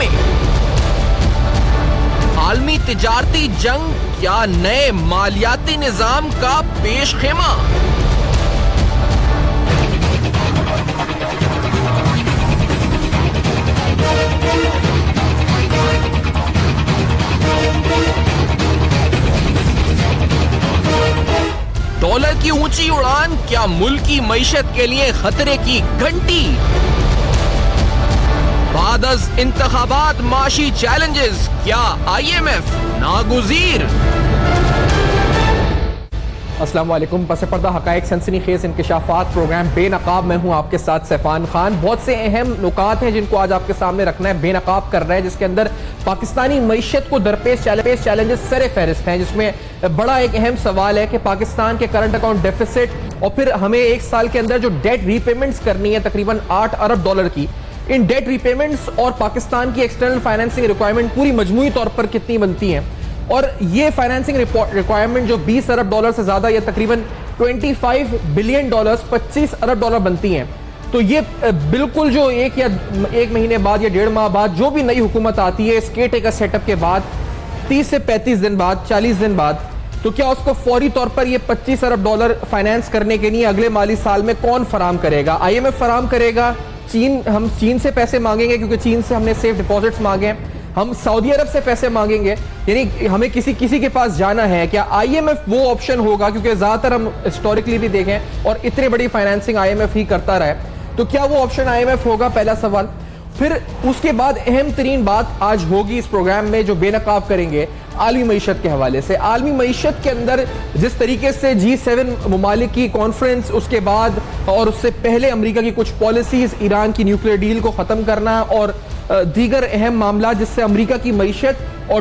में। आलमी तिजारती जंग क्या नए मालियाती निजाम का पेश खेमा? डॉलर की ऊंची उड़ान क्या मुल्क की मईशत के लिए खतरे की घंटी? बादस इंतखाबात माशी चैलेंजेस क्या IMF नागुजीर? अस्सलाम वालेकुम। पस पर्दा हकायक सनसनीखेज इंकशाफात प्रोग्राम बेनकाब में हूँ आपके साथ सैफान खान। बहुत से अहम नुकात हैं जिनको आज आपके सामने रखना है, बेनकाब कर रहा है, जिसके अंदर पाकिस्तानी मईशत को दरपेश चैलेंजेस सर फहरिस्त हैं, जिसमें बड़ा एक अहम सवाल है कि पाकिस्तान के करंट अकाउंट डेफिसिट और फिर हमें एक साल के अंदर जो डेट रीपेमेंट्स करनी है तकरीबन $8 अरब की, इन डेट रीपेमेंट्स और पाकिस्तान की एक्सटर्नल फाइनेंसिंग रिक्वायरमेंट पूरी मजमूई तौर पर कितनी बनती हैं। और ये फाइनेंसिंग रिक्वायरमेंट जो $20 अरब से ज्यादा या तकरीबन $25 बिलियन $25 अरब बनती हैं। तो ये बिल्कुल जो एक महीने बाद या 1.5 माह बाद जो भी नई हुकूमत आती है इसके टेकर सेटअप के बाद 30 से 35 दिन बाद 40 दिन बाद, तो क्या उसको फौरी तौर पर ये $25 अरब फाइनेंस करने के लिए अगले माली साल में कौन फराम करेगा? IMF फराम करेगा? हम चीन से पैसे मांगेंगे क्योंकि चीन से हमने सेफ डिपॉजिट्स मांगे हैं, हम सऊदी अरब से पैसे मांगेंगे, यानी हमें किसी के पास जाना है? क्या IMF वो ऑप्शन होगा? क्योंकि ज्यादातर हम हिस्टोरिकली भी देखें और इतनी बड़ी फाइनेंसिंग IMF ही करता रहा है, तो क्या वो ऑप्शन IMF होगा? पहला सवाल। फिर उसके बाद अहम तरीन बात आज होगी इस प्रोग्राम में जो बेनकाब करेंगे आलमी मईशत के हवाले से। आलमी मईशत के अंदर जिस तरीके से G7 ममालिक की कॉन्फ्रेंस, उसके बाद और उससे पहले अमेरिका की कुछ पॉलिसीज, ईरान की न्यूक्लियर डील को खत्म करना और दीगर अहम मामला, जिससे अमेरिका की मईशत और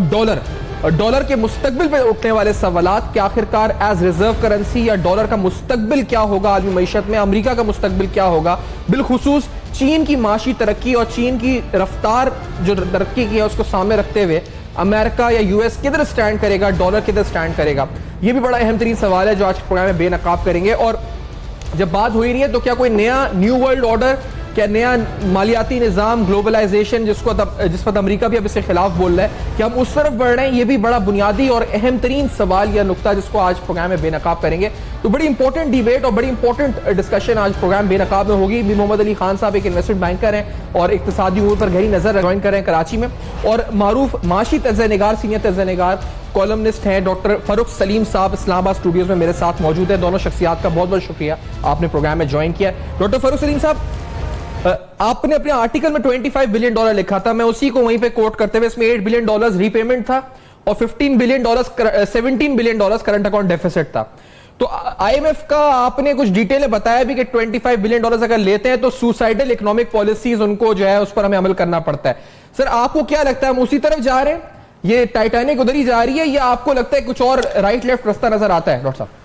डॉलर के मुस्तकबिल पर उठने वाले सवालात कि आखिरकार एज रिजर्व करेंसी या डॉलर का मुस्तकबिल क्या होगा आलमी मईशत में, अमेरिका का मुस्तकबिल क्या होगा, बिलखुसूस चीन की माशी तरक्की और चीन की रफ्तार जो तरक्की की है उसको सामने रखते हुए अमेरिका या US किधर स्टैंड करेगा, डॉलर किधर स्टैंड करेगा? ये भी बड़ा अहम तरीन सवाल है जो आज के प्रोग्राम में बेनकाब करेंगे। और जब बात हो ही रही है तो क्या कोई नया न्यू वर्ल्ड ऑर्डर, क्या नया मालियाती निज़ाम, ग्लोबलाइजेशन जिस पर अमेरिका भी अब इसके खिलाफ बोल रहा है, कि हम उस तरफ बढ़ रहे हैं? ये भी बड़ा बुनियादी और अहम तरीन सवाल या नुक्ता जिसको आज प्रोग्राम में बेनकाब करेंगे। तो बड़ी इंपॉर्टेंट डिबेट और बड़ी इंपॉर्टेंट डिस्कशन आज प्रोग्राम बेनकाब में होगी। भी मोहम्मद अली खान साहब एक इन्वेस्टमेंट बैंकर हैं और इक्तिसादी उमूर पर गहरी नजर ज्वाइन कर रहे हैं कराची में, और मारूफ माशी तज़्ज़िया-निगार, सीनियर तज़्ज़िया-निगार, कॉलमनिस्ट हैं डॉक्टर फरुख सलीम साहब इस्लामाबाद स्टूडियोज में मेरे साथ मौजूद है। दोनों शख्सियात का बहुत बहुत शुक्रिया आपने प्रोग्राम में ज्वाइन किया। डॉक्टर फरुख सलीम साहब, आपने अपने आर्टिकल में $25 बिलियन लिखा था, मैं उसी को वहीं पे कोट करते हुए, इसमें $8 बिलियन रीपेमेंट था और $17 बिलियन करंट अकाउंट डेफिसिट था। तो IMF का आपने कुछ डिटेल बताया भी कि $25 बिलियन अगर लेते हैं तो सुसाइडल इकोनॉमिक पॉलिसीज उनको जो है उस पर हमें अमल करना पड़ता है। सर, आपको क्या लगता है हम उसी तरफ जा रहे हैं, ये टाइटैनिक उधर ही जा रही है, या आपको लगता है कुछ और राइट लेफ्ट रास्ता नजर आता है? डॉक्टर साहब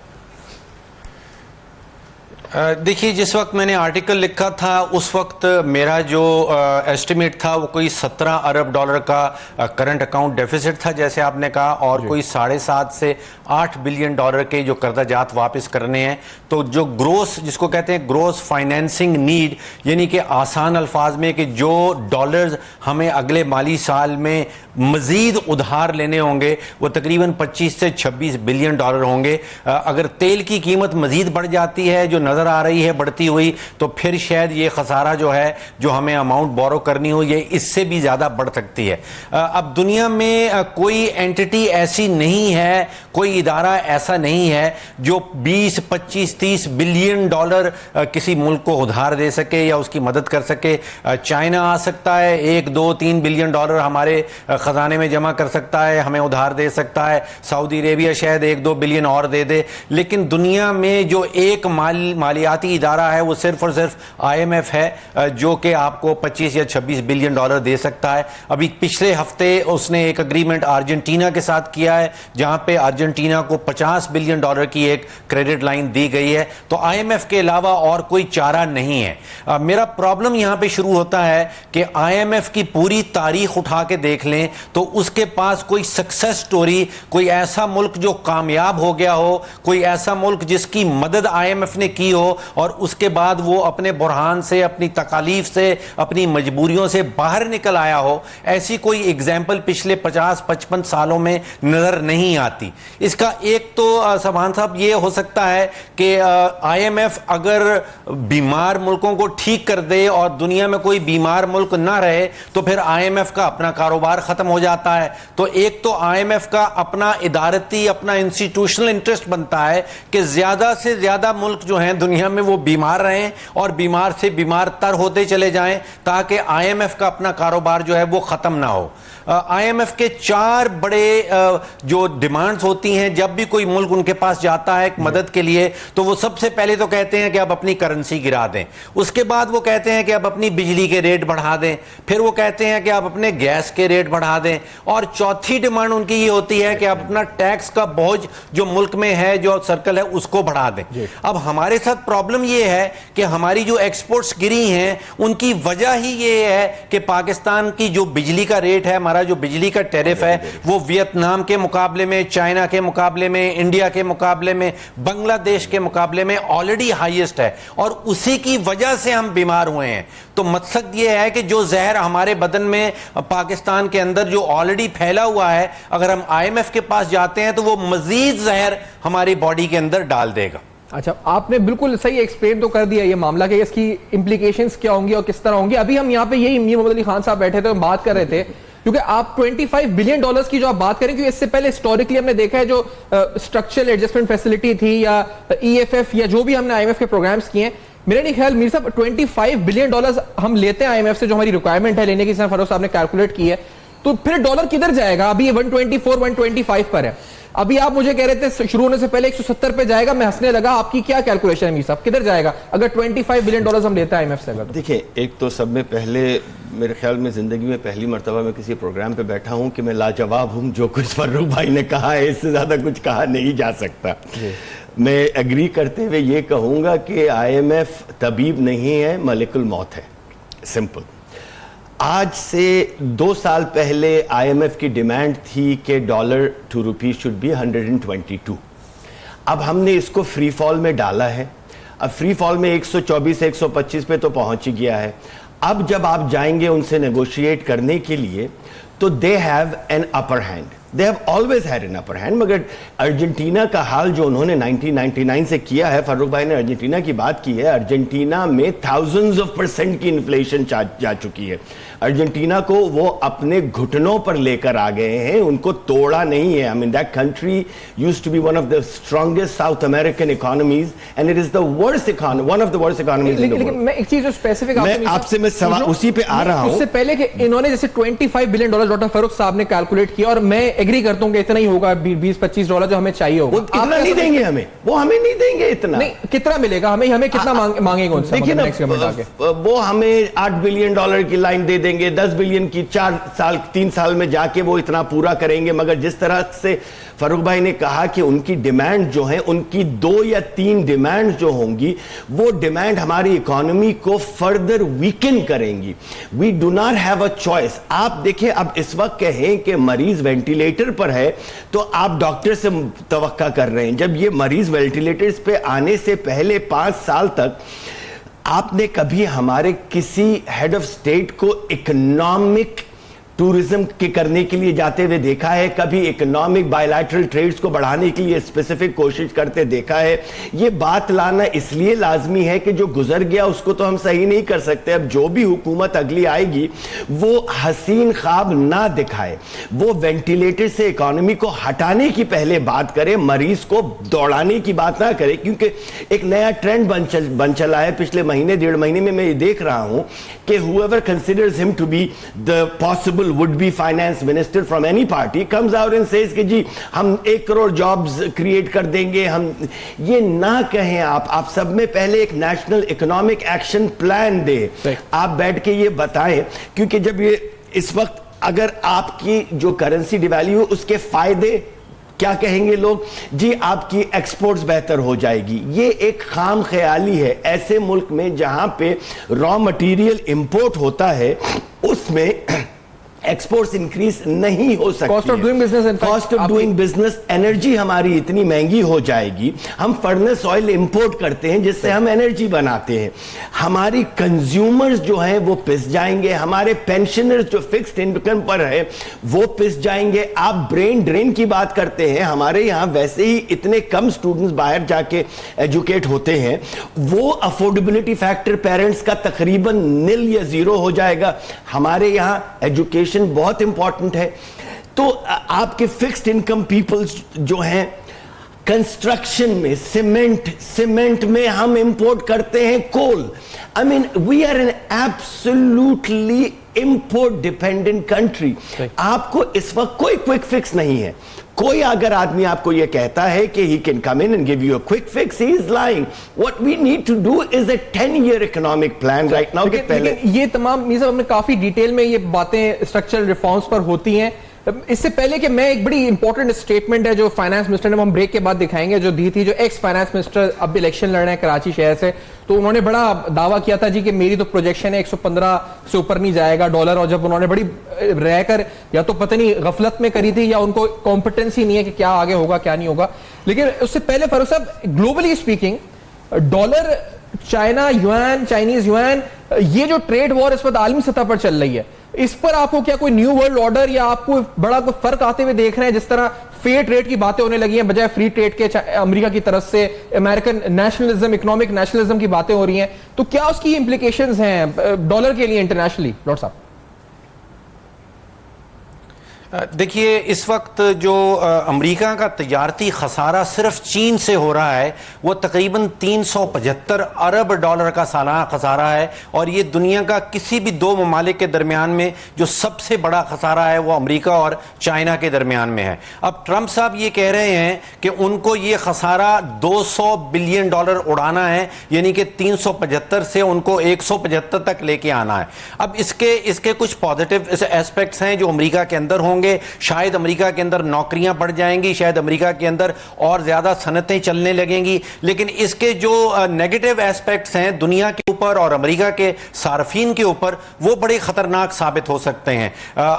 देखिए, जिस वक्त मैंने आर्टिकल लिखा था उस वक्त मेरा जो एस्टिमेट था वो कोई $17 अरब का करंट अकाउंट डेफिसिट था जैसे आपने कहा, और कोई 7.5 से 8 बिलियन डॉलर के जो कर्जाजात वापस करने हैं। तो जो ग्रोस, जिसको कहते हैं ग्रोस फाइनेंसिंग नीड, यानी कि आसान अल्फाज में कि जो डॉलर्स हमें अगले माली साल में मजीद उधार लेने होंगे वो तकरीबन 25 से 26 बिलियन डॉलर होंगे। अगर तेल की कीमत मजीद बढ़ जाती है जो नजर आ रही है बढ़ती हुई, तो फिर शायद ये खसारा जो है जो हमें अमाउंट बोरो करनी हो ये इससे भी ज्यादा बढ़ सकती है। अब दुनिया में कोई एंटिटी ऐसी नहीं है, कोई इदारा ऐसा नहीं है जो 20, 25, 30 बिलियन डॉलर किसी मुल्क को उधार दे सके या उसकी मदद कर सके। चाइना आ सकता है, 1, 2, 3 बिलियन डॉलर हमारे खजाने में जमा कर सकता है, हमें उधार दे सकता है। सऊदी अरेबिया शायद 1, 2 बिलियन और दे दे। लेकिन दुनिया में जो एक मालियाती इदारा है वो सिर्फ और सिर्फ IMF है जो कि आपको 25 या 26 बिलियन डॉलर दे सकता है। अभी पिछले हफ्ते उसने एक एग्रीमेंट अर्जेंटीना के साथ किया है जहां पे अर्जेंटीना को 50 बिलियन डॉलर की एक क्रेडिट लाइन दी गई है। तो IMF के अलावा और कोई चारा नहीं है। मेरा प्रॉब्लम यहां पे शुरू होता है कि IMF की पूरी तारीख उठा के देख लें तो उसके पास कोई सक्सेस स्टोरी, कोई ऐसा मुल्क जो कामयाब हो गया हो, कोई ऐसा मुल्क जिसकी मदद IMF ने की हो और उसके बाद वो अपने बुरहान से, अपनी तकालीफ से, अपनी मजबूरियों से बाहर निकल आया हो, ऐसी कोई एग्जाम्पल पिछले 50-55 सालों में नजर नहीं आती। इसका एक तो सभान साहब ये हो सकता है कि IMF अगर बीमार मुल्कों को ठीक कर दे और दुनिया में कोई बीमार मुल्क ना रहे तो फिर IMF का अपना कारोबार खत्म हो जाता है। तो एक तो IMF का अपना इदारती, अपना इंस्टीट्यूशनल इंटरेस्ट बनता है कि ज्यादा से ज्यादा मुल्क जो हैं दुनिया में वो बीमार रहें और बीमार से बीमार तर होते चले जाएं ताकि IMF का अपना कारोबार जो है वो खत्म ना हो। IMF के 4 बड़े जो डिमांड्स होती हैं जब भी कोई मुल्क उनके पास जाता है मदद के लिए, तो वो सबसे पहले तो कहते हैं कि अब अपनी करेंसी गिरा दें, उसके बाद वो कहते हैं कि अब अपनी बिजली के रेट बढ़ा दें, फिर वो कहते हैं कि अब अपने गैस के रेट बढ़ा दें, और चौथी डिमांड उनकी ये होती है कि अब अपना टैक्स का बोझ जो मुल्क में है, जो सर्कल है, उसको बढ़ा दें। अब हमारे साथ प्रॉब्लम ये है कि हमारी जो एक्सपोर्ट्स गिरी हैं उनकी वजह ही ये है कि पाकिस्तान की जो बिजली का रेट है, हमारा जो बिजली का टैरिफ है, वो वियतनाम के मुकाबले में, चाइना के मुकाबले में, इंडिया के मुकाबले में, बांग्लादेश के मुकाबले में ऑलरेडी हाईएस्ट है, और उसी की वजह से हम बीमार हुए हैं। तो मकसद ये है कि जो जहर हमारे बदन में, पाकिस्तान के अंदर जो ऑलरेडी फैला हुआ है, अगर हम IMF के पास जाते हैं तो वो मजीद जहर हमारी बॉडी के अंदर डाल देगा। अच्छा, आपने बिल्कुल सही एक्सप्लेन तो कर दिया ये मामला कि इसकी इंप्लीकेशंस क्या होंगी और किस तरह होंगी। अभी हम यहाँ पे यही मोहम्मद अली खान साहब बैठे थे, हम बात कर रहे थे, क्योंकि आप $25 बिलियन की जो आप बात करें, क्योंकि इससे पहले हिस्टोरिकली हमने देखा है जो स्ट्रक्चरल एडजस्टमेंट फैसिलिटी थी या EFF या जो भी हमने IMF के प्रोग्राम्स किए हैं, मेरा नहीं ख्याल मीर साहब $25 बिलियन हम लेते हैं IMF से, जो हमारी रिक्वायरमेंट है लेने की, फरोख साहब ने कैलकुलेट की है, तो फिर डॉलर किधर जाएगा? अभी ये 124, 125 पर है। अभी आप मुझे कह रहे थे शुरू होने से पहले 170 पे जाएगा, मैं हंसने लगा। आपकी क्या कैलकुलेशन है मीर साहब, किधर जाएगा अगर $25 बिलियन हम लेते हैं IMF से? अगर देखिए, एक तो सब में पहले, मेरे ख्याल में ज़िंदगी में पहली मरतबा मैं किसी प्रोग्राम पे बैठा हूं कि मैं लाजवाब हूं। जो कुछ फर्रुख भाई ने कहा है इससे ज़्यादा कुछ कहा नहीं जा सकता। मैं एग्री करते हुए ये कहूँगा कि IMF तबीब नहीं है, मलिकुल मौत है, सिंपल। आज से 2 साल पहले IMF की डिमांड थी कि dollar to rupee should be 122। अब हमने इसको फ्री फॉल में डाला है। अब फ्री फॉल में 124 125 पे तो पहुंच ही गया है। अब जब आप जाएंगे उनसे नेगोशिएट करने के लिए तो they have an upper hand, they have always had an upper hand. मगर अर्जेंटीना का हाल जो उन्होंने 1999 से किया है, फर्रुख भाई ने अर्जेंटीना की बात की है, अर्जेंटीना में thousands of % की इन्फ्लेशन जा चुकी है। अर्जेंटीना को वो अपने घुटनों पर लेकर आ गए हैं, उनको तोड़ा नहीं है। I mean that country used to be one of the strongest South American economies and it is the worst economy, one of the worst economies in the world. मैं एक चीज जो स्पेसिफिक आपसे मैं सवाल उसी पे आ रहा हूं। उससे पहले कि इन्होंने जैसे $25 बिलियन डॉक्टर फरूख साहब ने कैलकुलेट किया, और मैं एग्री करता हूं कि इतना ही होगा, $20-25 जो हमें चाहिए होगा। इतना नहीं देंगे हमें, वो हमें नहीं देंगे इतना। नहीं, कितना मिलेगा हमें? हमें कितना मांगेंगे उनसे? देखिए ना, वो हमें $8 बिलियन की लाइन दे देंगे, 10 बिलियन की 3 साल में जाके वो इतना पूरा करेंगे। मगर जिस तरह से फरूख भाई ने कहा कि उनकी डिमांड जो है, उनकी 2 या 3 डिमांड जो होंगी, वो डिमांड हमारी इकोनॉमी को फर्दर वीकन करेंगी। We do not have a choice. आप देखिए, अब इस वक्त कहें कि मरीज वेंटिलेटर पर है तो आप डॉक्टर से तवक्का कर रहे हैं, जब ये मरीज वेंटिलेटर्स पे आने से पहले 5 साल तक आपने कभी हमारे किसी हेड ऑफ स्टेट को इकोनॉमिक टूरिज्म के करने के लिए जाते हुए देखा है? कभी इकोनॉमिक बायलैटरल ट्रेड्स को बढ़ाने के लिए स्पेसिफिक कोशिश करते देखा है? ये बात लाना इसलिए लाजमी है कि जो गुजर गया उसको तो हम सही नहीं कर सकते। अब जो भी हुकूमत अगली आएगी वो हसीन ख्वाब ना दिखाए, वो वेंटिलेटर से इकोनॉमी को हटाने की पहले बात करे, मरीज को दौड़ाने की बात ना करे। क्योंकि एक नया ट्रेंड बन चला है पिछले महीने 1.5 महीने में। मैं ये देख रहा हूं कि whoever considers him to be the possible would be finance minister from any party comes out and says कि जी हम 1 करोड़ जॉब्स क्रिएट कर देंगे। हम ये ना कहें। आप सब में पहले एक नेशनल इकोनॉमिक एक्शन प्लान दे, आप बैठ के ये बताएं। क्योंकि जब ये इस वक्त अगर आपकी जो करेंसी डिवैल्यू, उसके फायदे क्या कहेंगे लोग? जी आपकी एक्सपोर्ट्स बेहतर हो जाएगी। ये एक खाम ख्याली है। ऐसे मुल्क में जहां पे रॉ मटेरियल इंपोर्ट होता है उसमें एक्सपोर्ट्स इंक्रीज नहीं हो सकती। Cost of doing business, cost of doing business, energy हमारी इतनी महंगी हो जाएगी। हम फर्नेस ऑयल इंपोर्ट करते हैं जिससे हम एनर्जी बनाते हैं। हमारी कंज्यूमर्स जो हैं वो पिस जाएंगे, हमारे पेंशनर्स जो फिक्स्ड इनकम पर है वो पिस जाएंगे। आप ब्रेन ड्रेन की बात करते हैं, हमारे यहां वैसे ही इतने कम स्टूडेंट्स बाहर जाके एजुकेट होते हैं, वो अफोर्डेबिलिटी फैक्टर पेरेंट्स का तकरीबन नील या जीरो हो जाएगा। हमारे यहां एजुकेशन बहुत इंपॉर्टेंट है। तो आपके फिक्स्ड इनकम पीपल्स जो हैं, कंस्ट्रक्शन में सीमेंट में हम इंपोर्ट करते हैं coal. I mean we are an absolutely import dependent country. आपको इस वक्त कोई क्विक फिक्स नहीं है। कोई अगर आदमी आपको यह कहता है कि he can come in and give you a quick fix, he is lying. What we need to do is a 10-year economic plan right now. लेकिन ये तमाम मीज़ा हमने काफी डिटेल में ये बातें स्ट्रक्चरल रिफॉर्म्स पर होती हैं। इससे पहले कि मैं एक बड़ी इंपॉर्टेंट स्टेटमेंट है जो फाइनेंस मिनिस्टर ने, हम ब्रेक के बाद दिखाएंगे, जो दी थी, जो एक्स फाइनेंस मिनिस्टर अब इलेक्शन लड़ रहे हैं कराची शहर से, तो उन्होंने बड़ा दावा किया था जी कि मेरी तो प्रोजेक्शन है 115 से ऊपर नहीं जाएगा डॉलर। और जब उन्होंने बड़ी रहकर या तो पता नहीं गफलत में करी थी या उनको कॉम्पिटेंसी नहीं है कि क्या आगे होगा क्या नहीं होगा। लेकिन उससे पहले फारूक साहब, globally speaking dollar, China yuan, Chinese yuan, ये जो ट्रेड वॉर इस वक्त आलमी सतह पर चल रही है, इस पर आपको क्या कोई न्यू वर्ल्ड ऑर्डर या आपको बड़ा कोई फर्क आते हुए देख रहे हैं? जिस तरह फेयर ट्रेड की बातें होने लगी हैं बजाय फ्री ट्रेड के, अमेरिका की तरफ से अमेरिकन नेशनलिज्म, इकोनॉमिक नेशनलिज्म की बातें हो रही हैं, तो क्या उसकी इंप्लीकेशंस हैं डॉलर के लिए इंटरनेशनली? डॉक्टर साहब देखिए, इस वक्त जो अमेरिका का तजारती खसारा सिर्फ चीन से हो रहा है वो तकरीबन 375 अरब डॉलर का सालाना खसारा है। और ये दुनिया का किसी भी दो ममालिक के दरमियान में जो सबसे बड़ा खसारा है वो अमेरिका और चाइना के दरमियान में है। अब ट्रंप साहब ये कह रहे हैं कि उनको ये खसारा 200 बिलियन डॉलर उड़ाना है, यानी कि 375 से उनको 175 तक लेके आना है। अब इसके कुछ पॉजिटिव एस्पेक्ट्स हैं जो अमेरिका के अंदर होंगे। शायद अमेरिका के अंदर नौकरियां बढ़ जाएंगी, शायद अमेरिका के अंदर और ज्यादा सनतें चलने लगेंगी। लेकिन इसके जो नेगेटिव एस्पेक्ट्स हैं दुनिया के ऊपर और अमेरिका के सार्फिन के ऊपर, वो बड़े खतरनाक साबित हो सकते हैं।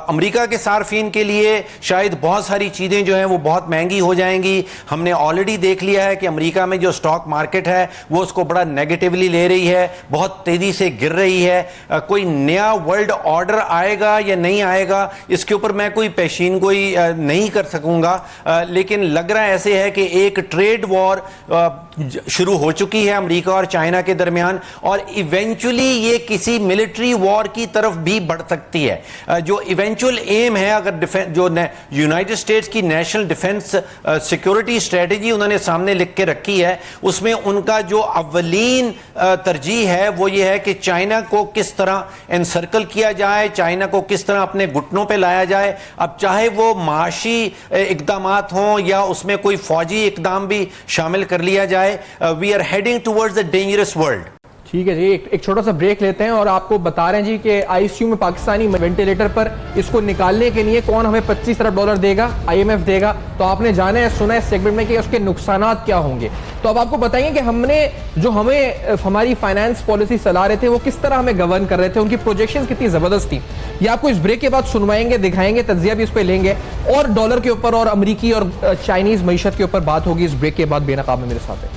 अमेरिका के सार्फिन के लिए शायद बहुत सारी चीजें जो हैं वो बहुत महंगी हो जाएंगी। हमने ऑलरेडी देख लिया है कि अमेरिका में जो स्टॉक मार्केट है वो उसको बड़ा नेगेटिवली ले रही है, बहुत तेजी से गिर रही है। कोई नया वर्ल्ड ऑर्डर आएगा या नहीं आएगा इसके ऊपर मैं कोई पेशीन कोई नहीं कर सकूंगा, लेकिन लग रहा ऐसे है कि एक ट्रेड वॉर शुरू हो चुकी है अमेरिका और चाइना के दरमियान, और इवेंचुअली ये किसी मिलिट्री वॉर की तरफ भी बढ़ सकती है। जो इवेंचुअल एम है, अगर जो यूनाइटेड स्टेट्स की नेशनल डिफेंस सिक्योरिटी स्ट्रेटेजी उन्होंने सामने लिख के रखी है, उसमें उनका जो अव्वलीन तरजीह है वो ये है कि चाइना को किस तरह एनसर्कल किया जाए, चाइना को किस तरह अपने घुटनों पे लाया जाए। अब चाहे वो माशी इकदामात हों या उसमें कोई फौजी इकदाम भी शामिल कर लिया जाए, we are heading towards a dangerous world. ठीक है जी, एक छोटा सा ब्रेक लेते हैं और आपको बता रहे हैं जी कि आईसीयू में पाकिस्तानी वेंटिलेटर पर इसको निकालने के लिए कौन हमें 25 अरब डॉलर देगा, आईएमएफ देगा। तो आपने जाना है, सुना है इस सेगमेंट में कि उसके नुकसानात क्या होंगे। तो अब आपको बताएंगे कि हमें हमारी फाइनेंस पॉलिसी चला रहे थे वो किस तरह हमें गवर्न कर रहे थे, उनकी प्रोजेक्शन कितनी जबरदस्त थी। ये आपको इस ब्रेक के बाद सुनवाएंगे, दिखाएंगे, तज्जिया भी उस पर लेंगे, और डॉलर के ऊपर और अमरीकी और चाइनीज मईशत के ऊपर बात होगी इस ब्रेक के बाद। बेनकाब में मेरे साथ है।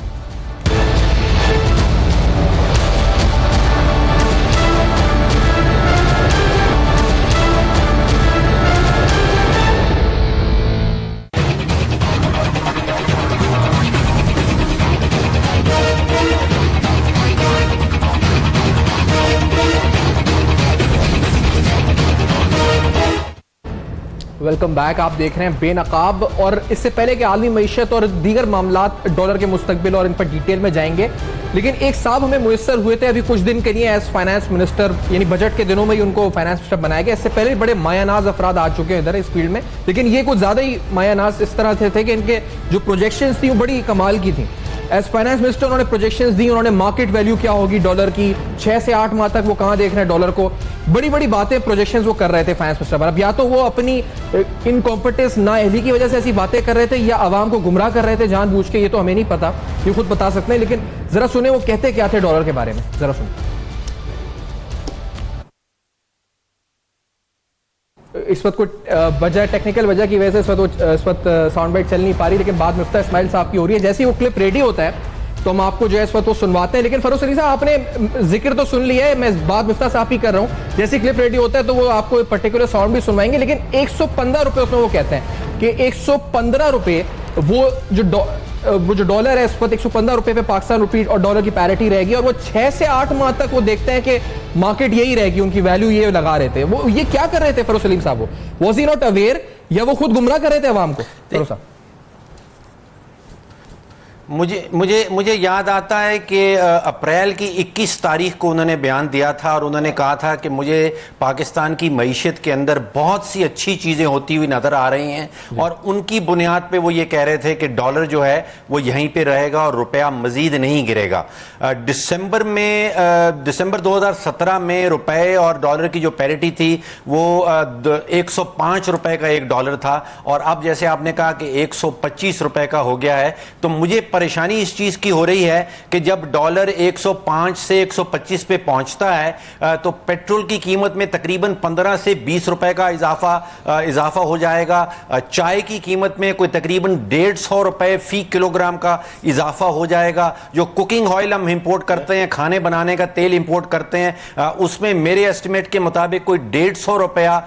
Welcome back. आप देख रहे हैं बेनकाब, और इससे पहले कि आलमी मईशत और दीगर मामलात डॉलर के मुस्तकबिल और इन पर डिटेल में जाएंगे, लेकिन एक साहब हमें मुयस्सर हुए थे अभी कुछ दिन के लिए एज फाइनेंस मिनिस्टर, यानी बजट के दिनों में ही उनको फाइनेंस मिनिस्टर बनाया गया। इससे पहले बड़े मायानाज अफराद आ चुके हैं इधर इस फील्ड में, लेकिन ये कुछ ज्यादा ही मायानाज इस तरह थे कि इनके जो प्रोजेक्शंस थी वो बड़ी कमाल की थी। एज फाइनेंस मिनिस्टर उन्होंने प्रोजेक्शंस दी, उन्होंने मार्केट वैल्यू क्या होगी डॉलर की, 6 से 8 माह तक वो कहां देख रहे हैं डॉलर को, बड़ी बड़ी बातें प्रोजेक्शंस वो कर रहे थे फाइनेंस मिनिस्टर पर। अब या तो वो अपनी इनकॉम्पिटेंस, नाअहली की वजह से ऐसी बातें कर रहे थे या आवाम को गुमराह कर रहे थे जानबूझ के, ये तो हमें नहीं पता, ये खुद बता सकते हैं। लेकिन जरा सुने वो कहते क्या थे डॉलर के बारे में, जरा सुने। इस वक्त कोई वजह, टेक्निकल वजह की वजह से इस वक्त साउंड बाइट चल नहीं पा रही, लेकिन बाद मुफ्ता इस्माइल साहब की हो रही है। जैसे ही वो क्लिप रेडी होता है तो हम आपको जो है इस वक्त वो सुनवाते हैं। लेकिन फरोज सलीम साहब, आपने जिक्र तो सुन लिया है, मैं बात मुफ्ता साहब की कर रहा हूँ। जैसे क्लिप रेडी होता है तो वो आपको पर्टिकुलर साउंड भी सुनवाएंगे, लेकिन 115 रुपए उसमें वो कहते हैं कि 115 रुपए वो जो डॉलर है, इस वक्त 115 रुपए पे पाकिस्तान रुपी और डॉलर की पैरिटी रहेगी, और वो 6 से 8 माह तक वो देखते हैं कि मार्केट यही रहेगी, उनकी वैल्यू ये लगा रहे थे। वो ये क्या कर रहे थे फरोज सलीम साहब? वो वाज ही नॉट अवेयर, या वो खुद गुमराह कर रहे थे अवाम को? फरोज साहब, मुझे याद आता है कि अप्रैल की 21 तारीख को उन्होंने बयान दिया था और उन्होंने कहा था कि मुझे पाकिस्तान की मईशत के अंदर बहुत सी अच्छी चीज़ें होती हुई नज़र आ रही हैं, और उनकी बुनियाद पे वो ये कह रहे थे कि डॉलर जो है वो यहीं पे रहेगा और रुपया मज़ीद नहीं गिरेगा। दिसंबर 2017 में रुपए और डॉलर की जो पैरिटी थी वो 105 रुपए का एक डॉलर था, और अब जैसे आपने कहा कि 125 रुपए का हो गया है। तो मुझे परेशानी इस चीज की हो रही है कि जब डॉलर 105 से 125 पे पहुंचता है तो पेट्रोल की कीमत में तकरीबन 15 से 20 रुपए का इजाफा हो जाएगा। चाय की कीमत में कोई तकरीबन 150 रुपए फी किलोग्राम का इजाफा हो जाएगा। जो कुकिंग ऑयल हम इंपोर्ट करते हैं, खाने बनाने का तेल इंपोर्ट करते हैं, उसमें मेरे एस्टिमेट के मुताबिक कोई 150 रुपया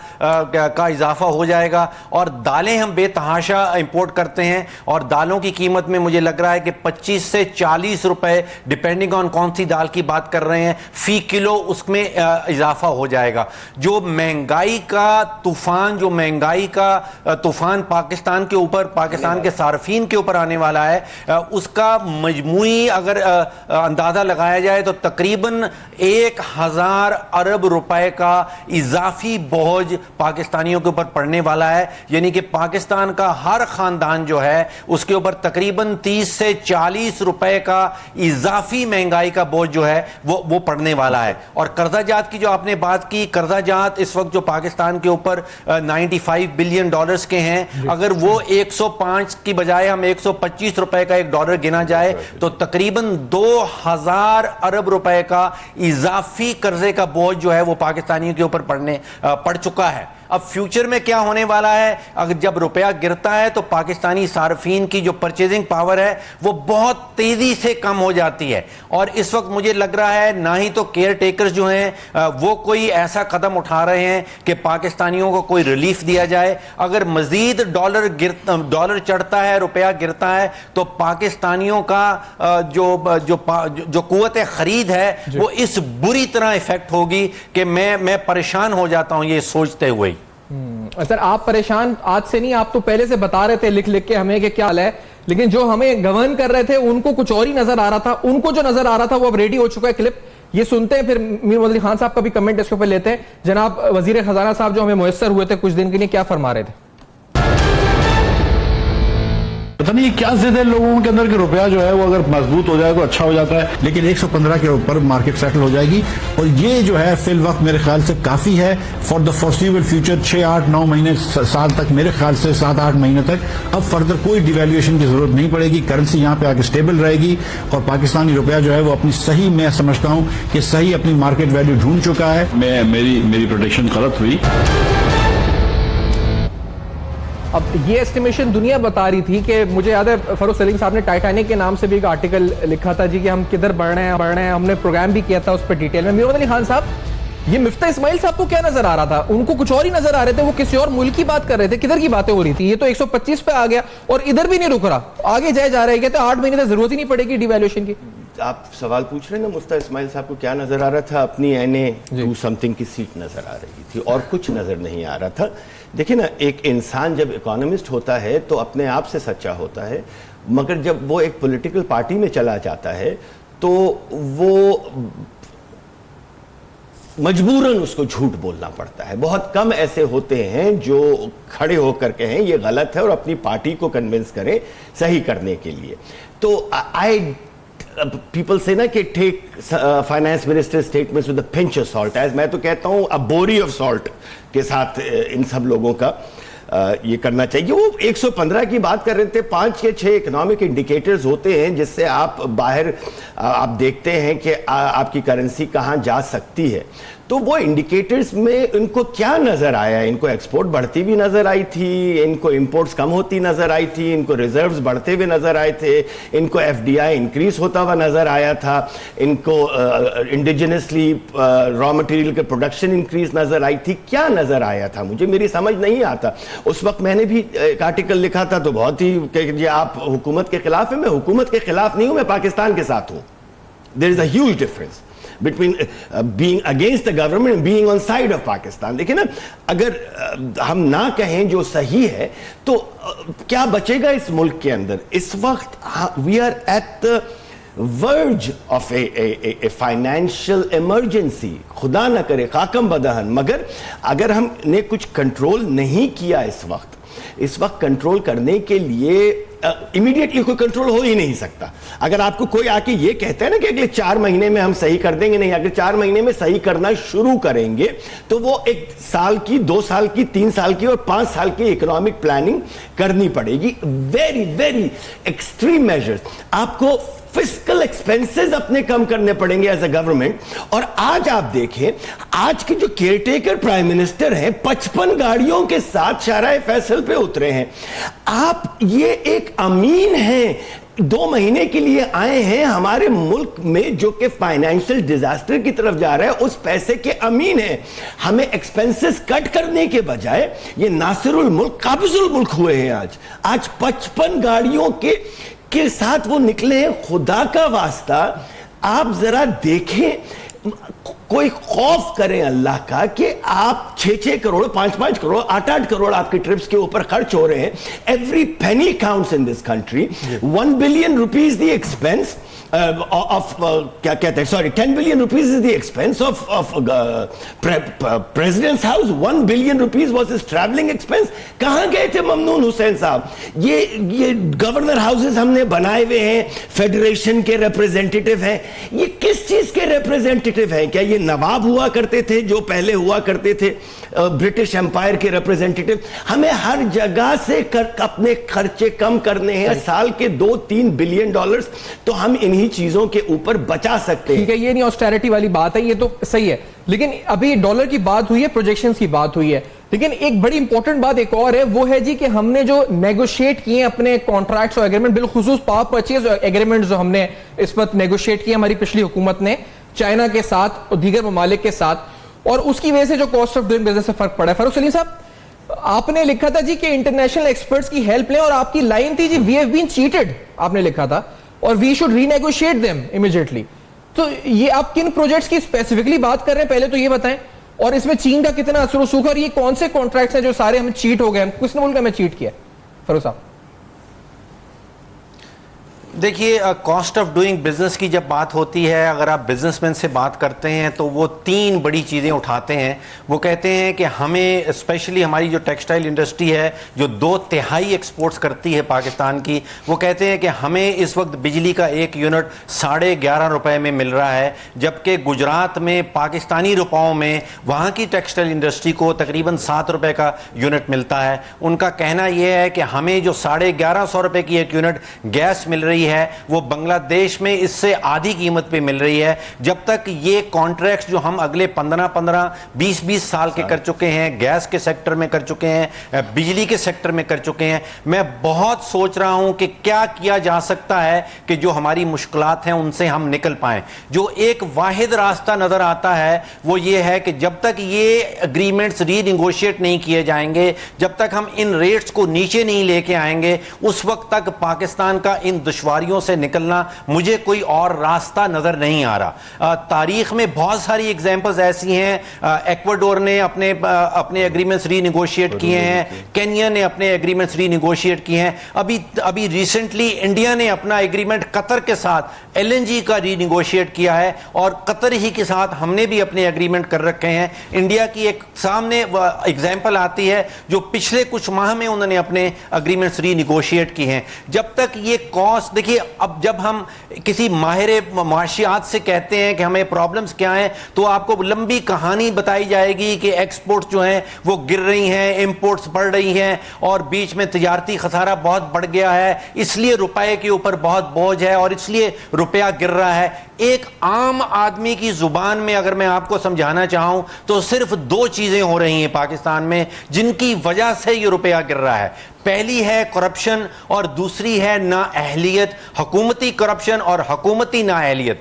का इजाफा हो जाएगा। और दालें हम बेतहाशा इंपोर्ट करते हैं, और दालों की कीमत में मुझे लग रहा है कि 25 से 40 रुपए डिपेंडिंग ऑन कौन सी दाल की बात कर रहे हैं फी किलो, उसमें इजाफा हो जाएगा। जो महंगाई का तूफान पाकिस्तान के ऊपर, पाकिस्तान के सार्फिन के ऊपर आने वाला है, उसका मजमूई अगर अंदाजा लगाया जाए तो तकरीबन 1000 अरब रुपए का इजाफी बोझ पाकिस्तानियों के ऊपर पड़ने वाला है। यानी कि पाकिस्तान का हर खानदान जो है उसके ऊपर तकरीबन 30 से 40 रुपए का इजाफी महंगाई का बोझ जो है वो पड़ने वाला है। और कर्जाजात की जो आपने बात की, कर्जाजात इस वक्त जो पाकिस्तान के ऊपर 95 बिलियन डॉलर्स के हैं, अगर वो 105 की बजाय हम 125 रुपए का एक डॉलर गिना जाए तो तकरीबन 2000 अरब रुपए का इजाफी कर्जे का बोझ जो है वो पाकिस्तानियों के ऊपर पड़ चुका है। अब फ्यूचर में क्या होने वाला है, अगर जब रुपया गिरता है तो पाकिस्तानी सार्फिन की जो परचेजिंग पावर है वो बहुत तेजी से कम हो जाती है। और इस वक्त मुझे लग रहा है ना ही तो केयर टेकर्स जो हैं वो कोई ऐसा कदम उठा रहे हैं कि पाकिस्तानियों को कोई रिलीफ दिया जाए। अगर मजीद डॉलर चढ़ता है, रुपया गिरता है, तो पाकिस्तानियों का जो कुव्वत खरीद है वो इस बुरी तरह इफेक्ट होगी कि मैं परेशान हो जाता हूं ये सोचते हुए। सर, आप परेशान आज से नहीं, आप तो पहले से बता रहे थे लिख लिख के हमें कि क्या हाल है, लेकिन जो हमें गवर्न कर रहे थे उनको कुछ और ही नजर आ रहा था। उनको जो नजर आ रहा था वो अब रेडी हो चुका है क्लिप, ये सुनते हैं, फिर मीर मोहम्मद अली खान साहब का भी कमेंट इसके ऊपर लेते हैं। जनाब वजीर खजाना साहब जो हमें मुयस्सर हुए थे कुछ दिन के लिए, क्या फरमा रहे थे? पता नहीं क्या जिद है लोगों के अंदर कि रुपया जो है वो अगर मजबूत हो जाए तो अच्छा हो जाता है, लेकिन 115 के ऊपर मार्केट सेटल हो जाएगी। और ये जो है फिल वक्त मेरे ख्याल से काफी है फॉर द फॉरसीबल फ्यूचर, 6, 8, 9 महीने, साल तक, मेरे ख्याल से 7, 8 महीने तक अब फर्दर कोई डिवैल्यूएशन की जरूरत नहीं पड़ेगी। करेंसी यहाँ पे आके स्टेबल रहेगी और पाकिस्तानी रुपया जो है वो अपनी सही, मैं समझता हूँ कि सही अपनी मार्केट वैल्यू ढूंढ चुका है। मेरी प्रोडिक्शन गलत हुई। अब ये एस्टिमेशन दुनिया बता रही थी कि मुझे याद है फरोज सलीम साहब ने टाइटैनिक के नाम से भी एक आर्टिकल लिखा था जी कि हम किधर बढ़ रहे हैं। हमने प्रोग्राम भी किया था उस पर डिटेल में। मीर मोहम्मद अली खान साहब, ये मिफ्ता इस्माइल साहब को क्या नजर आ रहा था? उनको कुछ और ही नजर आ रहे थे, वो किसी और मुल्क की बात कर रहे थे। किधर की बातें हो रही थी? ये तो 125 पे आ गया और इधर भी नहीं रुक रहा, आगे जाए जा रहे हैं। कहते 8 महीने तक जरूरत ही नहीं पड़ेगी डिवैल्यूएशन की। आप सवाल पूछ रहे हैं ना, मुफ्ता इस्माइल साहब को क्या नजर आ रहा था? अपनी एने टू समथिंग की सीट नजर आ रही थी और कुछ नजर नहीं आ रहा था। देखिए ना, एक इंसान जब इकोनॉमिस्ट होता है तो अपने आप से सच्चा होता है, मगर जब वो एक पॉलिटिकल पार्टी में चला जाता है तो वो मजबूरन उसको झूठ बोलना पड़ता है। बहुत कम ऐसे होते हैं जो खड़े होकर कहें ये गलत है और अपनी पार्टी को कन्विंस करें सही करने के लिए। तो पीपल से ना कि take finance minister statements with a pinch of salt, as मैं तो कहता हूं अ बोरी ऑफ सॉल्ट के साथ इन सब लोगों का ये करना चाहिए। वो 115 की बात कर रहे थे। 5 या 6 इकोनॉमिक इंडिकेटर्स होते हैं जिससे आप बाहर आप देखते हैं कि आपकी करेंसी कहां जा सकती है। तो वो इंडिकेटर्स में इनको क्या नजर आया? इनको एक्सपोर्ट बढ़ती भी नजर आई थी, इनको इंपोर्ट्स कम होती नजर आई थी, इनको रिजर्व्स बढ़ते हुए नजर आए थे, इनको एफडीआई इंक्रीज होता हुआ नजर आया था, इनको इंडिजिनसली रॉ मटेरियल के प्रोडक्शन इंक्रीज नजर आई थी। क्या नजर आया था? मुझे मेरी समझ नहीं आता। उस वक्त मैंने भी एक आर्टिकल लिखा था, तो बहुत ही कि आप हुकूमत के खिलाफ है। मैं हुकूमत के खिलाफ नहीं हूं, मैं पाकिस्तान के साथ हूं। There is a huge difference between being against the government and being on side of Pakistan। लेकिन अगर हम ना कहें जो सही है तो क्या बचेगा इस मुल्क के अंदर? इस वक्त we are at the verge of a financial emergency। खुदा ना करे खाकम बदहन, मगर अगर हमने कुछ कंट्रोल नहीं किया इस वक्त कंट्रोल करने के लिए इमीडिएटली कोई कंट्रोल हो ही नहीं सकता। अगर आपको कोई आके ये कहता है ना कि अगले 4 महीने में हम सही कर देंगे, नहीं, अगर 4 महीने में सही करना शुरू करेंगे तो वो 1 साल की, 2 साल की, 3 साल की और 5 साल की इकोनॉमिक प्लानिंग करनी पड़ेगी। Very very extreme measures. आपको फिस्कल एक्सपेंसेस अपने कम करने पड़ेंगे एज अ गवर्नमेंट। और आज आप देखें, आज के जो केयरटेकर प्राइम मिनिस्टर हैं 55 गाड़ियों के साथ शाहराह फैसल पे उतरे हैं। आप ये एक अमीन हैं, 2 महीने के लिए आए हैं हमारे मुल्क में जो कि फाइनेंशियल डिजास्टर की तरफ जा रहा है, उस पैसे के अमीन हैं। हमें एक्सपेंसेस कट करने के बजाय ये नासिरुल मुल्क काबिजुल मुल्क हुए हैं। आज 55 गाड़ियों के साथ वो निकले हैं। खुदा का वास्ता आप जरा देखें, कोई खौफ करें अल्लाह का कि आप 6-6 करोड़, 5-5 करोड़, 8-8 करोड़ आपके ट्रिप्स के ऊपर खर्च हो रहे हैं। Every penny counts in this country. 1 billion rupees the expense क्या कहते हैं, sorry, 10 billion rupees is the expense of president's house. 1 billion rupees was his travelling expense. कहां गए थे ममनून हुसैन साहब? ये गवर्नर हाउसेस हमने बनाए हुए हैं, फेडरेशन के रिप्रेजेंटेटिव हैं। ये किस चीज के रिप्रेजेंटेटिव हैं? क्या ये नवाब हुआ करते थे जो पहले हुआ करते थे ब्रिटिश एम्पायर के रिप्रेजेंटेटिव? हमें हर जगह से अपने खर्चे कम करने हैं। साल के 2-3 बिलियन डॉलर्स तो हम इन्हीं चीजों के ऊपर बचा सकते हैं। ठीक है, ये नहीं ऑस्टेरिटी वाली बात है, ये तो सही है। लेकिन अभी डॉलर की बात हुई है, प्रोजेक्शंस की बात हुई है, लेकिन एक बड़ी इंपॉर्टेंट बात एक और है, वो है जी कि हमने जो नेगोशिएट किए अपने कॉन्ट्रैक्ट्स और एग्रीमेंट, बिलखुसूस पावर परचेज एग्रीमेंट जो हमने इस वक्त नेगोशिएट किए हमारी पिछली हुकूमत ने चाइना के साथ और दीगर ममालिक के साथ, और उसकी वजह से जो कॉस्ट ऑफ डूइंग बिजनेस से फर्क पड़ा है। फारूक सलीम साहब, आपने लिखा था जी कि इंटरनेशनल एक्सपर्ट्स की हेल्प लें, और आपकी लाइन थी जी वी हैव बीन चीटेड, आपने लिखा था, और we should renegotiate them immediately. तो ये आप किन प्रोजेक्ट्स की स्पेसिफिकली बात कर रहे हैं, पहले तो ये बताएं, और इसमें चीन का कितना असर हो सूखा, और ये कौन से कॉन्ट्रैक्ट्स हैं जो सारे हमें चीट हो गए? किसने बोल के हमें चीट किया? फरूक साहब, देखिए, कॉस्ट ऑफ डूइंग बिजनेस की जब बात होती है, अगर आप बिजनेसमैन से बात करते हैं तो वो 3 बड़ी चीज़ें उठाते हैं। वो कहते हैं कि हमें, स्पेशली हमारी जो टेक्सटाइल इंडस्ट्री है जो 2/3 एक्सपोर्ट्स करती है पाकिस्तान की, वो कहते हैं कि हमें इस वक्त बिजली का 1 यूनिट 11.5 रुपए में मिल रहा है, जबकि गुजरात में पाकिस्तानी रुपयों में वहाँ की टेक्सटाइल इंडस्ट्री को तकरीबन 7 रुपए का यूनिट मिलता है। उनका कहना यह है कि हमें जो 1150 रुपए की 1 यूनिट गैस मिल रही है वो बांग्लादेश में इससे आधी कीमत पे मिल रही है। जब तक ये कॉन्ट्रैक्ट्स जो हम अगले 15-15, 20-20 साल के कर चुके हैं, गैस के सेक्टर में कर चुके हैं, बिजली के सेक्टर में कर चुके हैं, मैं बहुत सोच रहा हूं कि क्या किया जा सकता है कि जो हमारी मुश्किलात हैं उनसे हम निकल पाएं। जो एक वाहिद रास्ता नजर आता है वो ये है कि जब तक ये एग्रीमेंट्स रीनिगोशिएट नहीं किए जाएंगे, जब तक हम इन रेट्स को नीचे नहीं लेके आएंगे, उस वक्त तक पाकिस्तान का इन दुश्वारियों से निकलना मुझे कोई और रास्ता नजर नहीं आ रहा। तारीख में बहुत सारी एग्जांपल्स ऐसी हैं। एक्वाडोर ने अपने एग्रीमेंट्स रीनिगोशिएट किए हैं, केन्या ने अपने एग्रीमेंट्स रीनिगोशिएट किए हैं, अभी रिसेंटली इंडिया ने अपना एग्रीमेंट कतर के साथ एलएनजी का रीनिगोशिएट किया है, और कतर ही के साथ हमने भी अपने एग्रीमेंट कर रखे हैं। इंडिया की एक सामने एग्जांपल आती है जो पिछले कुछ माह में उन्होंने अपने एग्रीमेंट्स रीनिगोशिएट किए हैं। जब तक ये कॉस्ट, देखिए, अब जब हम किसी माहिर माशियात से कहते हैं कि हमें प्रॉब्लम्स क्या हैं, तो आपको लंबी कहानी बताई जाएगी कि एक्सपोर्ट्स जो हैं वो गिर रही हैं, इंपोर्ट्स बढ़ रही हैं, और बीच में तिजारती खसारा बहुत बढ़ गया है, इसलिए रुपए के ऊपर बहुत बोझ है और इसलिए रुपया गिर रहा है। एक आम आदमी की जुबान में अगर मैं आपको समझाना चाहूं तो सिर्फ दो चीजें हो रही हैं पाकिस्तान में जिनकी वजह से ये रुपया गिर रहा है। पहली है करप्शन और दूसरी है नाअहलियत, हुकूमती करप्शन और हुकूमती नाअहलियत।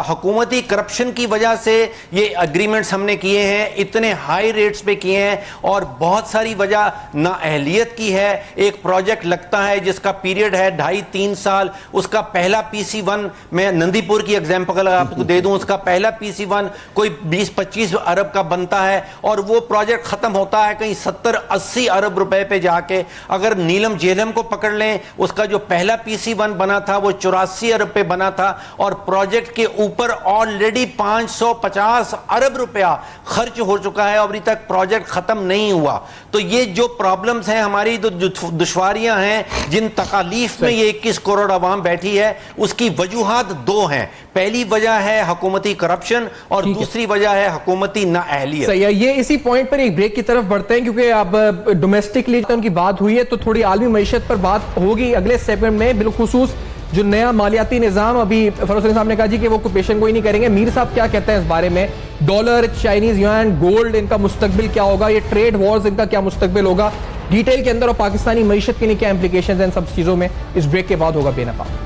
हुकूमती करप्शन की वजह से ये एग्रीमेंट्स हमने किए हैं, इतने हाई रेट्स पे किए हैं, और बहुत सारी वजह नाअहलियत की है। एक प्रोजेक्ट लगता है जिसका पीरियड है 2.5-3 साल, उसका पहला PC1, मैं नंदीपुर की एग्जाम्पल आपको दे दूं, उसका पहला PC1 कोई 20-25 अरब का बनता है और वो प्रोजेक्ट खत्म होता है कहीं 70-80 अरब रुपए पे जाके। अगर नीलम झेलम को पकड़ लें, उसका जो पहला PC1 बना था वो 84 अरब पे बना था और प्रोजेक्ट के ऊपर ऑलरेडी 550 अरब रुपया खर्च हो चुका है और अभी तक प्रोजेक्ट खत्म नहीं हुआ। तो ये जो प्रॉब्लम्स हैं, हमारी जो दुश्वारियां हैं, जिन तकालीफ में ये 21 करोड़ आवाम बैठी है, उसकी वजूहात दो हैं। पहली वजह है हुकूमती करप्शन और दूसरी वजह है हुकूमती नाअहलियत। सही है। ये इसी पॉइंट पर एक ब्रेक की तरफ बढ़ते हैं क्योंकि अब डोमेस्टिकली उनकी बात हुई है तो थोड़ी आलमी मईशत पर बात होगी अगले सेगमेंट में। बिलखुसूस जो नया मालियाती निजाम, अभी फरोज साहब ने कहा जी कि वो पेशन गोई नहीं करेंगे। मीर साहब क्या कहते हैं इस बारे में? डॉलर, चाइनीज युआन, गोल्ड, इनका मुस्तकबिल क्या होगा? ये ट्रेड वॉर्स, इनका क्या मुस्तकबिल होगा डिटेल के अंदर, और पाकिस्तानी मईशत के लिए क्या इंप्लीकेशंस हैं इन सब चीजों में? इस ब्रेक के बाद होगा बेनकाब।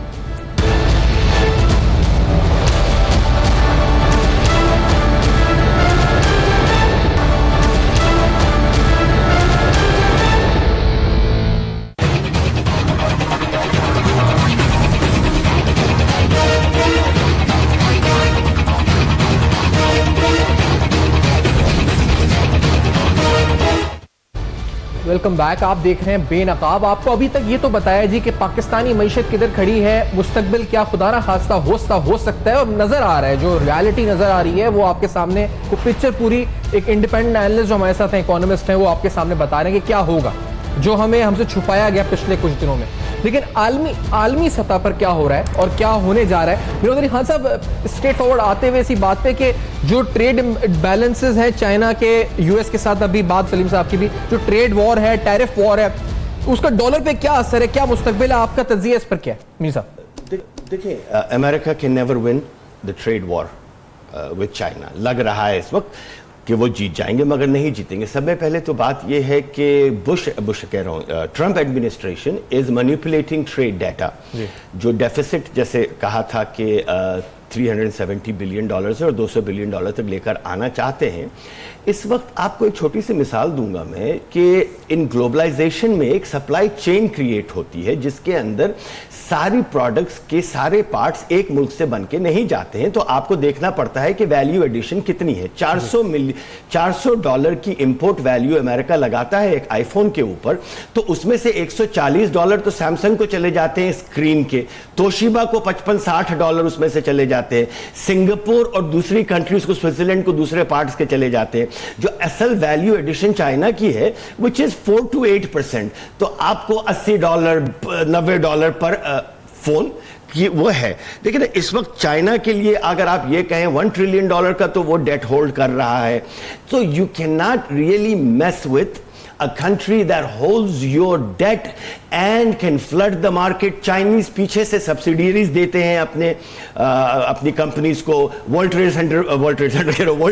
Welcome back. आप देख रहे हैं बेनकाब। आपको अभी तक ये तो बताया जी कि पाकिस्तानी मईशत किधर खड़ी है, मुस्तकबिल क्या खुदा ना खास्ता हो सकता है, और नजर आ रहा है, जो रियलिटी नजर आ रही है वो आपके सामने, वो पिक्चर पूरी एक इंडिपेंडेंट एनालिस्ट जो हमारे साथ हैं, इकोनॉमिस्ट हैं, वो आपके सामने बता रहे हैं कि क्या होगा, जो हमसे छुपाया गया पिछले कुछ दिनों में। लेकिन आलमी सतह पर क्या हो रहा है और क्या होने जा रहा है? बिरोदरी खान साहब, स्ट्रेट फॉरवर्ड आते हुए इसी बात पे कि जो ट्रेड बैलेंसेस हैं चाइना के यूएस के साथ, अभी बात सलीम साहब की भी, जो ट्रेड वॉर है, टैरिफ वॉर है, उसका डॉलर पे क्या असर है, क्या मुस्तकबिल है, आपका तज्जिया इस पर क्या है मीर साहब? देखिए, America can never win the trade war with China. लग रहा है इस वक्त कि वो जीत जाएंगे मगर नहीं जीतेंगे। सबसे पहले तो बात ये है कि बुश कह रहा हूँ, Trump administration is manipulating trade data. जो डेफिसिट जैसे कहा था कि 370 बिलियन डॉलर से और 200 बिलियन डॉलर तक लेकर आना चाहते हैं। इस वक्त आपको एक छोटी सी मिसाल दूंगा मैं कि इन ग्लोबलाइजेशन में एक सप्लाई चेन क्रिएट होती है जिसके अंदर सारी प्रोडक्ट्स के सारे पार्ट्स एक मुल्क से बनके नहीं जाते हैं। तो आपको देखना पड़ता है कि वैल्यू एडिशन कितनी है। 400 डॉलर की इंपोर्ट वैल्यू अमेरिका लगाता है एक आईफोन के ऊपर, तो उसमें से 140 डॉलर तो सैमसंग को चले जाते हैं स्क्रीन के, तोशिबा को 55-60 डॉलर उसमें से चले जाते हैं, सिंगापुर और दूसरी कंट्रीज को, स्विट्जरलैंड को दूसरे पार्ट्स के चले जाते हैं। जो असल वैल्यू एडिशन चाइना की है विच इज 4 to 8%, तो आपको 80 डॉलर 90 डॉलर पर फोन की वो है। देखिए ना, इस वक्त चाइना के लिए अगर आप ये कहें 1 ट्रिलियन डॉलर का तो वो डेट होल्ड कर रहा है। तो you can not really mess with a country that holds your debt and can flood the market. Chinese पीछे से सब्सिडियरीज देते हैं अपनी कंपनीज को। वर्ल्ड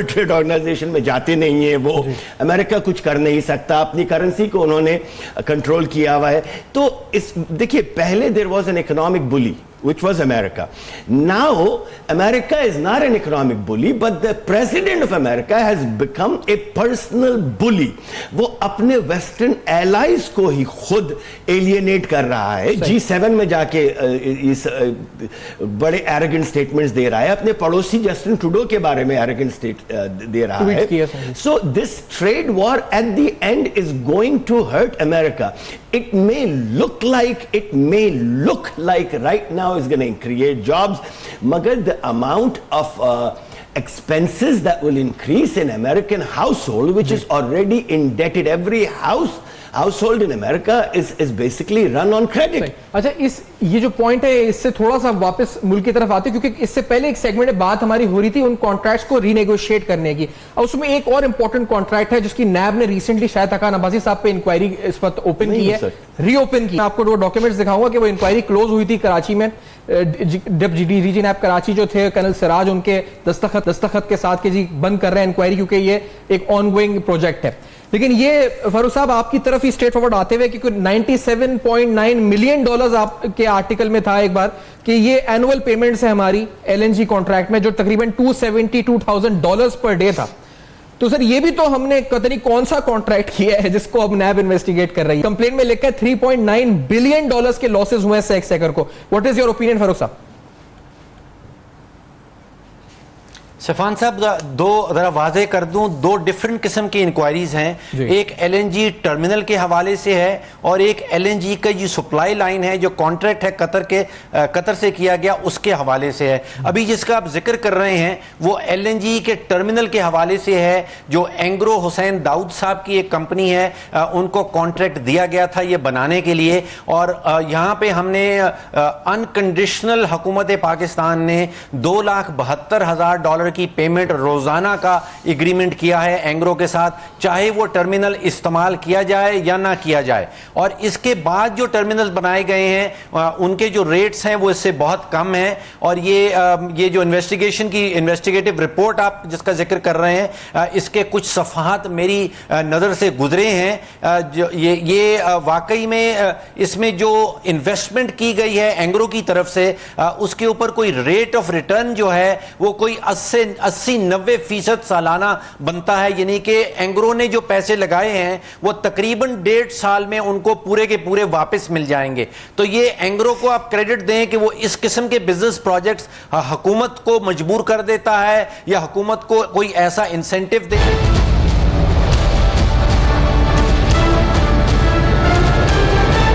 ट्रेड ऑर्गेनाइजेशन में जाते नहीं है वो। अमेरिका कुछ कर नहीं सकता, अपनी करेंसी को उन्होंने कंट्रोल किया हुआ है। तो इस देखिए, पहले there was an economic bully which was America. Now, America is not an economic bully, but the president of America has become a personal bully. वो अपने वेस्टर्न एलाइज को ही खुद एलियनेट कर रहा है। G7 में जाके इस बड़े एरोगेंट स्टेटमेंट्स दे रहा है, अपने पड़ोसी जस्टिन ट्रूडो के बारे में एरोगेंट स्टेट दे रहा है। So this trade war at the end is going to hurt America. It may look like right now is going to create jobs, magar the amount of expenses that will increase in American household, which is already indebted. Every house household in America is basically run on credit. अच्छा, ये जो point है इससे थोड़ा सा वापस मुल्क की तरफ आते हैं, क्योंकि इससे पहले एक सेगमेंट में बात हमारी हो रही थी उन कॉन्ट्रैक्ट्स को रीनेगोशिएट करने की, और उसमें एक और इंपॉर्टेंट कॉन्ट्रैक्ट है जिसकी नैब ने रिसेंटली शायद हकान अब्बासी साहब पे इंक्वायरी इस वक्त ओपन की है, रीओपन की। आपको वो डॉक्यूमेंट्स दिखाऊंगा कि वो इंक्वायरी क्लोज हुई थी कराची में, डीजी नैब कराची जो थे कर्नल सिराज उनके दस्तखत के साथ के जी बंद कर रहे हैं इंक्वायरी, क्योंकि ये एक ऑनगोइंग प्रोजेक्ट है। लेकिन ये फारूक साहब आपकी तरफ ही स्ट्रेट फॉरवर्ड आते हुए, क्योंकि 97.9 मिलियन डॉलर्स आपके आर्टिकल में था एक बार कि ये एनुअल पेमेंट्स है हमारी एलएनजी कॉन्ट्रैक्ट में, जो तकरीबन $272,000 पर डे था। तो सर ये भी तो हमने पता नहीं कौन सा कॉन्ट्रैक्ट किया है जिसको अब नैब इन्वेस्टिगेट कर रही है। कंप्लेंट में लिखा है $3.9 बिलियन के लॉसेस हुए हैं सेक्टर को। What is your opinion Farooq साहब? सफान साहब, दो जरा वाजे कर दूं, दो डिफरेंट किस्म की इंक्वायरीज हैं। एक एलएनजी टर्मिनल के हवाले से है और एक एलएनजी का जो सप्लाई लाइन है, जो कॉन्ट्रैक्ट है कतर से किया गया, उसके हवाले से है। अभी जिसका आप जिक्र कर रहे हैं वो एलएनजी के टर्मिनल के हवाले से है, जो एंग्रो हुसैन दाऊद साहब की एक कंपनी है, उनको कॉन्ट्रैक्ट दिया गया था ये बनाने के लिए, और यहाँ पे हमने अनकंडीशनल हुकूमत पाकिस्तान ने $2,72,000 की पेमेंट रोजाना का एग्रीमेंट किया है एंग्रो के साथ, चाहे वो टर्मिनल इस्तेमाल किया जाए या ना किया जाए। और इसके बाद जो टर्मिनल बनाए गए हैं उनके जो रेट्स हैं वो इससे बहुत कम हैं। और ये जो इन्वेस्टिगेटिव रिपोर्ट आप जिसका जिक्र कर रहे हैं, इसके कुछ सफहात मेरी नजर से गुजरे हैं। जो ये वाकई में इसमें जो इन्वेस्टमेंट की गई है एंग्रो की तरफ से, उसके ऊपर कोई रेट ऑफ रिटर्न जो है वो कोई 80-90% सालाना बनता है। यानी कि एंग्रो ने जो पैसे लगाए हैं वो तकरीबन 1.5 साल में उनको पूरे के पूरे वापस मिल जाएंगे। तो ये एंग्रो को आप क्रेडिट दें कि वो इस किस्म के बिजनेस प्रोजेक्ट्स हुकूमत को मजबूर कर देता है या हुकूमत को कोई ऐसा इंसेंटिव दे।